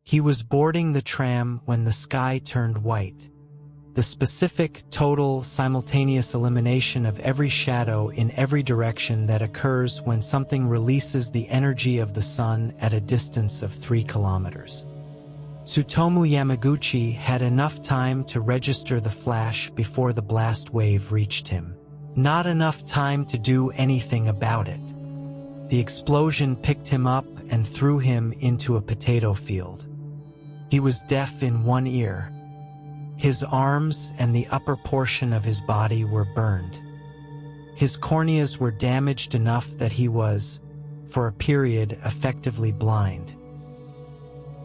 He was boarding the tram when the sky turned white. The specific, total, simultaneous elimination of every shadow in every direction that occurs when something releases the energy of the sun at a distance of 3 kilometers. Tsutomu Yamaguchi had enough time to register the flash before the blast wave reached him. Not enough time to do anything about it. The explosion picked him up and threw him into a potato field. He was deaf in one ear. His arms and the upper portion of his body were burned. His corneas were damaged enough that he was, for a period, effectively blind.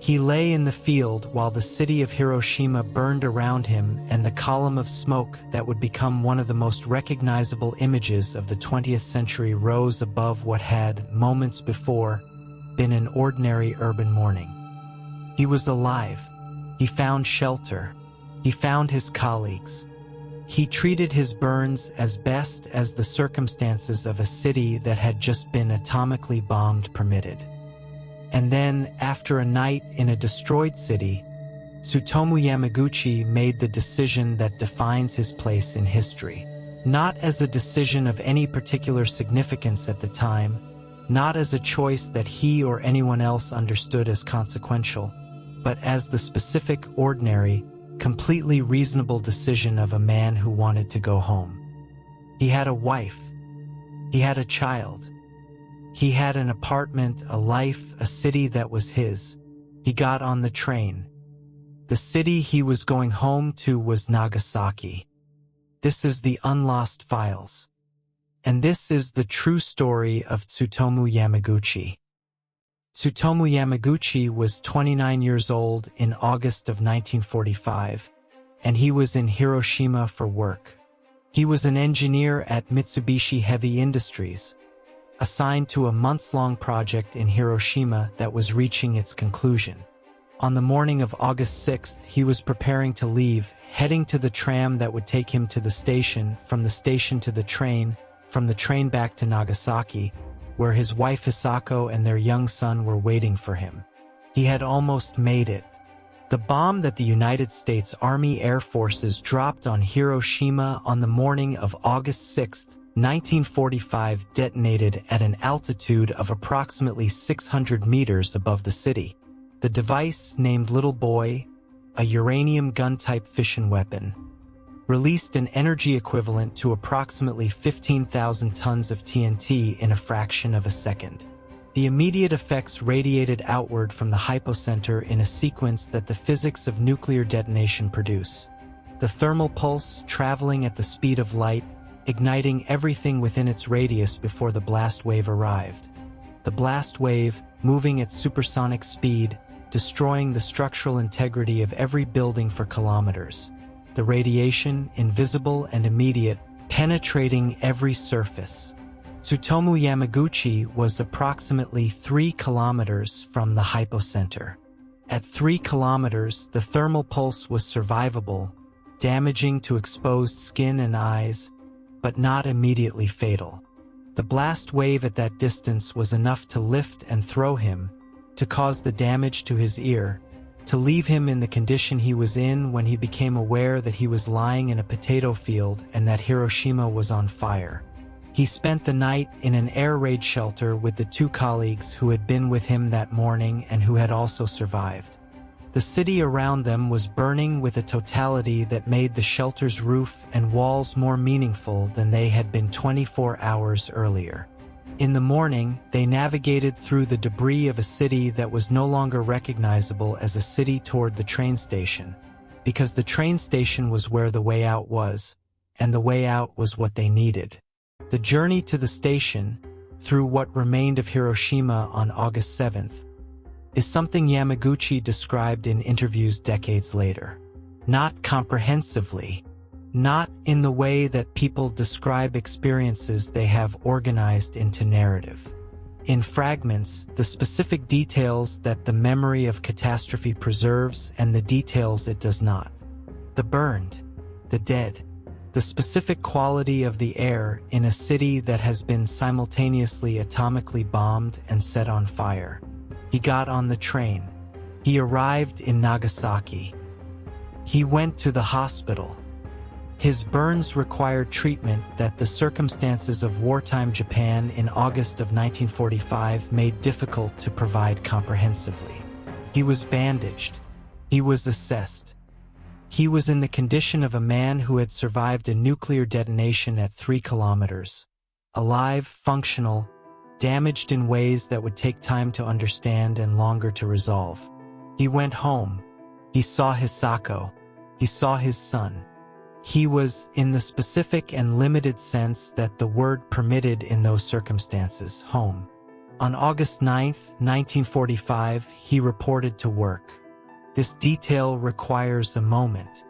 He lay in the field while the city of Hiroshima burned around him, and the column of smoke that would become one of the most recognizable images of the 20th century rose above what had, moments before, been an ordinary urban morning. He was alive. He found shelter. He found his colleagues. He treated his burns as best as the circumstances of a city that had just been atomically bombed permitted. And then, after a night in a destroyed city, Tsutomu Yamaguchi made the decision that defines his place in history. Not as a decision of any particular significance at the time, not as a choice that he or anyone else understood as consequential, but as the specific, ordinary, completely reasonable decision of a man who wanted to go home. He had a wife. He had a child. He had an apartment, a life, a city that was his. He got on the train. The city he was going home to was Nagasaki. This is the UNLOST Files. And this is the true story of Tsutomu Yamaguchi. Tsutomu Yamaguchi was 29 years old in August of 1945, and he was in Hiroshima for work. He was an engineer at Mitsubishi Heavy Industries, assigned to a months-long project in Hiroshima that was reaching its conclusion. On the morning of August 6th, he was preparing to leave, heading to the tram that would take him to the station, from the station to the train, from the train back to Nagasaki, where his wife Hisako and their young son were waiting for him. He had almost made it. The bomb that the United States Army Air Forces dropped on Hiroshima on the morning of August 6, 1945 detonated at an altitude of approximately 600 meters above the city. The device, named Little Boy, a uranium gun-type fission weapon, released an energy equivalent to approximately 15,000 tons of TNT in a fraction of a second. The immediate effects radiated outward from the hypocenter in a sequence that the physics of nuclear detonation produce. The thermal pulse, traveling at the speed of light, igniting everything within its radius before the blast wave arrived. The blast wave, moving at supersonic speed, destroying the structural integrity of every building for kilometers. The radiation, invisible and immediate, penetrating every surface. Tsutomu Yamaguchi was approximately 3 kilometers from the hypocenter. At 3 kilometers, the thermal pulse was survivable, damaging to exposed skin and eyes, but not immediately fatal. The blast wave at that distance was enough to lift and throw him, to cause the damage to his ear, to leave him in the condition he was in when he became aware that he was lying in a potato field and that Hiroshima was on fire. He spent the night in an air raid shelter with the 2 colleagues who had been with him that morning and who had also survived. The city around them was burning with a totality that made the shelter's roof and walls more meaningful than they had been 24 hours earlier. In the morning, they navigated through the debris of a city that was no longer recognizable as a city toward the train station, because the train station was where the way out was, and the way out was what they needed. The journey to the station, through what remained of Hiroshima on August 7th, is something Yamaguchi described in interviews decades later. Not comprehensively, not in the way that people describe experiences they have organized into narrative. In fragments, the specific details that the memory of catastrophe preserves and the details it does not. The burned, the dead, the specific quality of the air in a city that has been simultaneously atomically bombed and set on fire. He got on the train. He arrived in Nagasaki. He went to the hospital. His burns required treatment that the circumstances of wartime Japan in August of 1945 made difficult to provide comprehensively. He was bandaged. He was assessed. He was in the condition of a man who had survived a nuclear detonation at 3 kilometers. Alive, functional, damaged in ways that would take time to understand and longer to resolve. He went home. He saw Hisako. He saw his son. He was, in the specific and limited sense that the word permitted in those circumstances, home. On August 9, 1945, he reported to work. This detail requires a moment.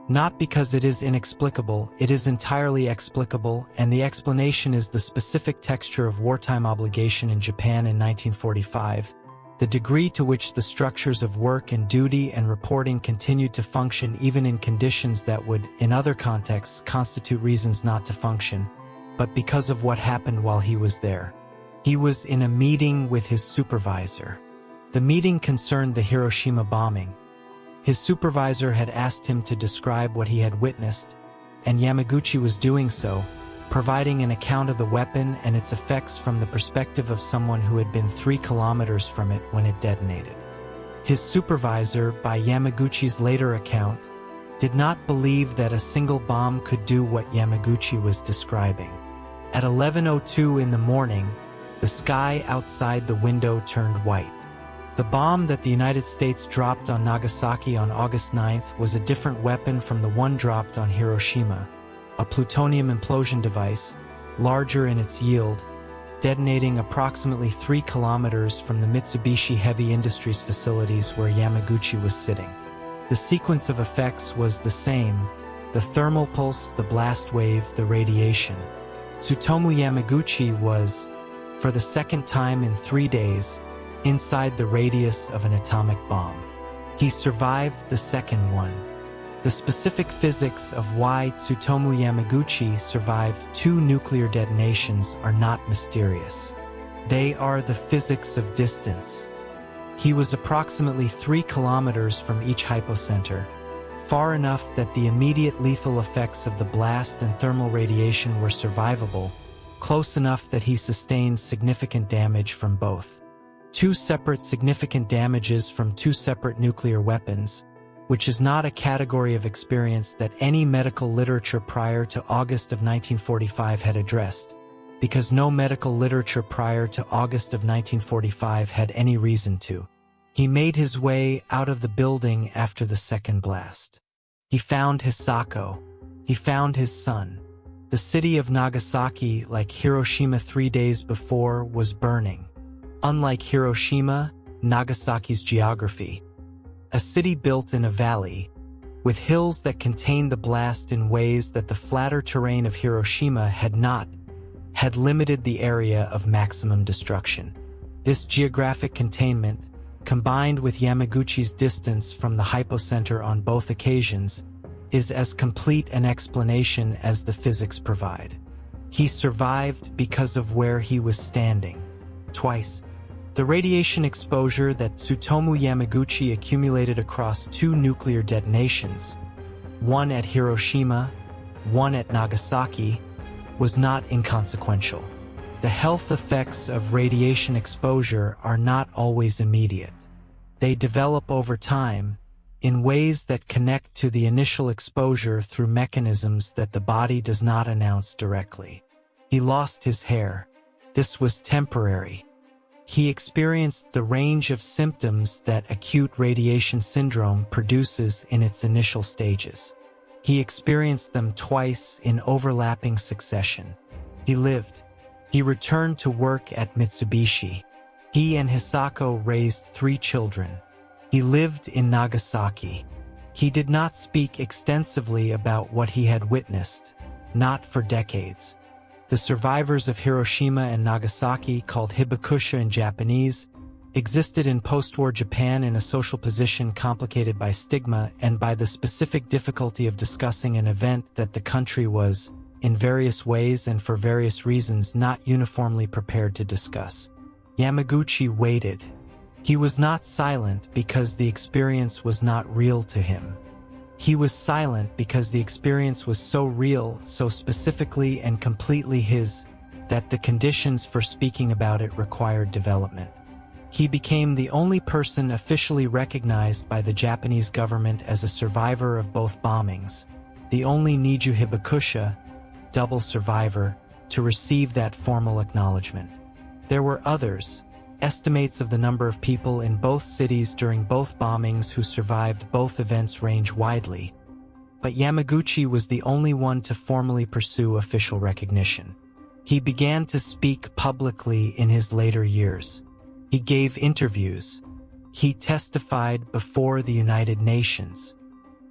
Not because it is inexplicable, it is entirely explicable, and the explanation is the specific texture of wartime obligation in Japan in 1945, the degree to which the structures of work and duty and reporting continued to function even in conditions that would, in other contexts, constitute reasons not to function, but because of what happened while he was there. He was in a meeting with his supervisor. The meeting concerned the Hiroshima bombing. His supervisor had asked him to describe what he had witnessed, and Yamaguchi was doing so, providing an account of the weapon and its effects from the perspective of someone who had been 3 kilometers from it when it detonated. His supervisor, by Yamaguchi's later account, did not believe that a single bomb could do what Yamaguchi was describing. At 11:02 in the morning, the sky outside the window turned white. The bomb that the United States dropped on Nagasaki on August 9th was a different weapon from the one dropped on Hiroshima, a plutonium implosion device, larger in its yield, detonating approximately 3 kilometers from the Mitsubishi Heavy Industries facilities where Yamaguchi was sitting. The sequence of effects was the same: the thermal pulse, the blast wave, the radiation. Tsutomu Yamaguchi was, for the second time in 3 days, inside the radius of an atomic bomb. He survived the second one. The specific physics of why Tsutomu Yamaguchi survived 2 nuclear detonations are not mysterious. They are the physics of distance. He was approximately 3 kilometers from each hypocenter, far enough that the immediate lethal effects of the blast and thermal radiation were survivable, close enough that he sustained significant damage from both. 2 separate significant damages from 2 separate nuclear weapons, which is not a category of experience that any medical literature prior to August of 1945 had addressed, because no medical literature prior to August of 1945 had any reason to. He made his way out of the building after the second blast. He found Hisako. He found his son. The city of Nagasaki, like Hiroshima 3 days before, was burning. Unlike Hiroshima, Nagasaki's geography, a city built in a valley, with hills that contained the blast in ways that the flatter terrain of Hiroshima had not, had limited the area of maximum destruction. This geographic containment, combined with Yamaguchi's distance from the hypocenter on both occasions, is as complete an explanation as the physics provide. He survived because of where he was standing. Twice. The radiation exposure that Tsutomu Yamaguchi accumulated across 2 nuclear detonations, one at Hiroshima, one at Nagasaki, was not inconsequential. The health effects of radiation exposure are not always immediate. They develop over time, in ways that connect to the initial exposure through mechanisms that the body does not announce directly. He lost his hair. This was temporary. He experienced the range of symptoms that acute radiation syndrome produces in its initial stages. He experienced them twice in overlapping succession. He lived. He returned to work at Mitsubishi. He and Hisako raised 3 children. He lived in Nagasaki. He did not speak extensively about what he had witnessed, not for decades. The survivors of Hiroshima and Nagasaki, called hibakusha in Japanese, existed in post-war Japan in a social position complicated by stigma and by the specific difficulty of discussing an event that the country was, in various ways and for various reasons, not uniformly prepared to discuss. Yamaguchi waited. He was not silent because the experience was not real to him. He was silent because the experience was so real, so specifically and completely his, that the conditions for speaking about it required development. He became the only person officially recognized by the Japanese government as a survivor of both bombings, the only Niju Hibakusha, double survivor, to receive that formal acknowledgement. There were others, estimates of the number of people in both cities during both bombings who survived both events range widely, but Yamaguchi was the only one to formally pursue official recognition. He began to speak publicly in his later years. He gave interviews. He testified before the United Nations.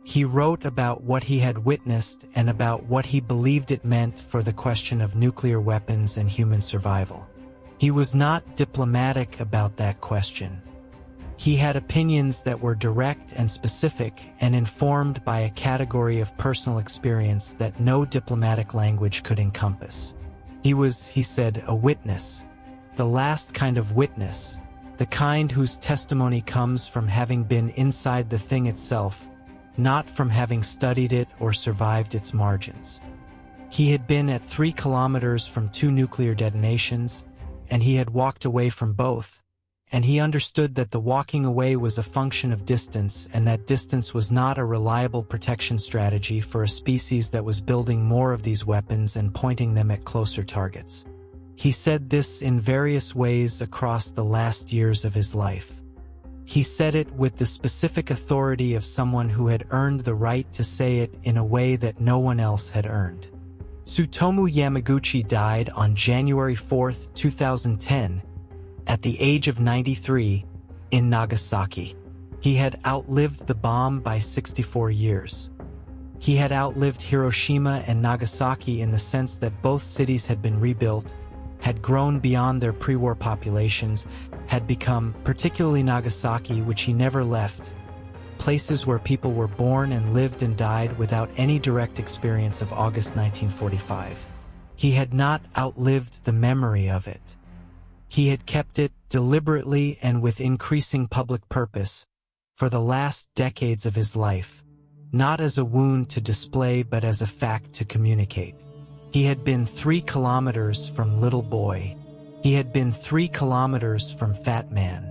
He wrote about what he had witnessed and about what he believed it meant for the question of nuclear weapons and human survival. He was not diplomatic about that question. He had opinions that were direct and specific and informed by a category of personal experience that no diplomatic language could encompass. He was, he said, a witness. The last kind of witness, the kind whose testimony comes from having been inside the thing itself, not from having studied it or survived its margins. He had been at 3 kilometers from 2 nuclear detonations, and he had walked away from both, and he understood that the walking away was a function of distance, and that distance was not a reliable protection strategy for a species that was building more of these weapons and pointing them at closer targets. He said this in various ways across the last years of his life. He said it with the specific authority of someone who had earned the right to say it in a way that no one else had earned. Tsutomu Yamaguchi died on January 4, 2010, at the age of 93, in Nagasaki. He had outlived the bomb by 64 years. He had outlived Hiroshima and Nagasaki in the sense that both cities had been rebuilt, had grown beyond their pre-war populations, had become, particularly Nagasaki, which he never left, places where people were born and lived and died without any direct experience of August 1945. He had not outlived the memory of it. He had kept it deliberately and with increasing public purpose for the last decades of his life, not as a wound to display but as a fact to communicate. He had been 3 kilometers from little boy. He had been 3 kilometers from fat man.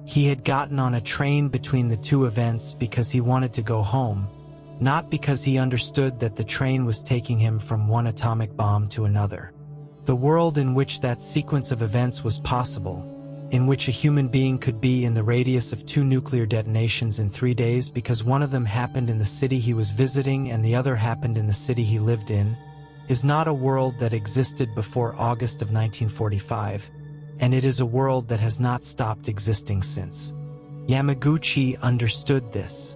He had gotten on a train between the 2 events because he wanted to go home, not because he understood that the train was taking him from one atomic bomb to another. The world in which that sequence of events was possible, in which a human being could be in the radius of 2 nuclear detonations in 3 days because one of them happened in the city he was visiting and the other happened in the city he lived in, is not a world that existed before August of 1945, and it is a world that has not stopped existing since. Yamaguchi understood this.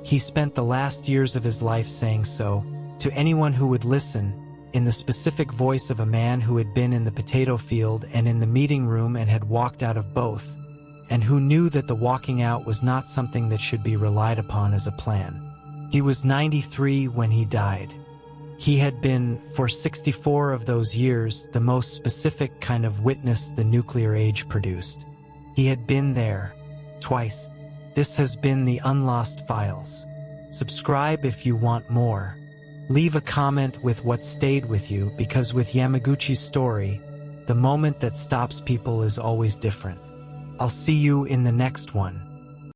He spent the last years of his life saying so, to anyone who would listen, in the specific voice of a man who had been in the potato field and in the meeting room and had walked out of both, and who knew that the walking out was not something that should be relied upon as a plan. He was 93 when he died. He had been, for 64 of those years, the most specific kind of witness the nuclear age produced. He had been there, twice. This has been the UNLOST Files. Subscribe if you want more. Leave a comment with what stayed with you, because with Yamaguchi's story, the moment that stops people is always different. I'll see you in the next one.